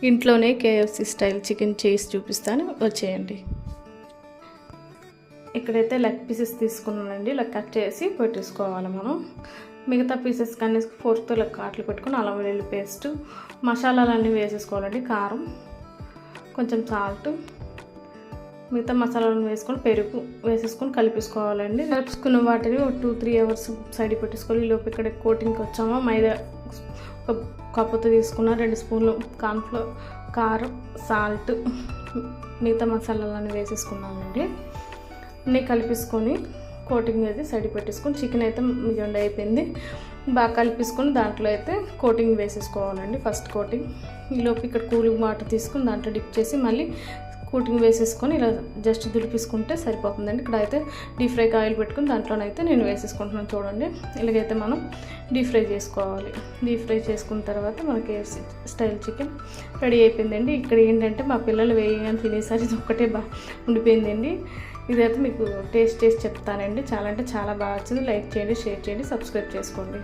ఇంట్లోనే KFC style chicken చేసి చూపిస్తాను, వచ్చేయండి. ఇక్కడైతే లెగ్ పీసెస్ తీసుకున్నానండి. ఇలా కట్ చేసి పెట్టేసుకోవాలి మనం. మిగతా పీసెస్ కానీ ఫోర్క్తో ఇలా కాట్లు పెట్టుకుని అల్లం వెల్లుల్లి పేస్ట్, మసాలాలన్నీ వేసేసుకోవాలండి. కారం, కొంచెం సాల్ట్, మిగతా మసాలాలను వేసుకొని పెరుగు వేసేసుకొని కలిపేసుకోవాలండి. కలుపుకున్న వాటిని ఒక 2-3 అవర్స్ సైడ్ పెట్టేసుకోవాలి. ఈలోపు ఇక్కడ కోటింగ్కి వచ్చామో మైదా ఒక కప్పుతో తీసుకున్న 2 స్పూన్లు కార్న్ఫ్లోర్, కారం, సాల్ట్, మిగతా మసాలాలన్నీ వేసేసుకున్నానండి. అన్నీ కలిపేసుకొని కోటింగ్ అయితే సైడ్ పెట్టేసుకొని చికెన్ అయితే మిజండి అయిపోయింది. బాగా కలిపేసుకొని దాంట్లో అయితే కోటింగ్ వేసేసుకోవాలండి. First coating. ఈలోపు ఇక్కడ కూలింగ్ వాటర్ తీసుకొని దాంట్లో డిప్ చేసి మళ్ళీ కోటింగ్ వేసేసుకొని ఇలా జస్ట్ దులిపేసుకుంటే సరిపోతుందండి. ఇక్కడ అయితే డీప్ ఫ్రైకి ఆయిల్ పెట్టుకుని దాంట్లోనైతే నేను వేసేసుకుంటున్నాను. చూడండి, ఇలాగైతే మనం డీప్ ఫ్రై చేసుకోవాలి. డీప్ ఫ్రై చేసుకున్న తర్వాత మనకి కేఎఫ్సి స్టైల్ చికెన్ రెడీ అయిపోయిందండి. ఇక్కడ ఏంటంటే మా పిల్లలు వేయగానే తినేసరి ఇది ఒక్కటే ఉండిపోయిందండి. ఇదైతే మీకు టేస్ట్ చేసి చెప్తానండి. చాలా అంటే చాలా బాగా వచ్చింది. లైక్ చేయండి, షేర్ చేయండి, సబ్స్క్రైబ్ చేసుకోండి.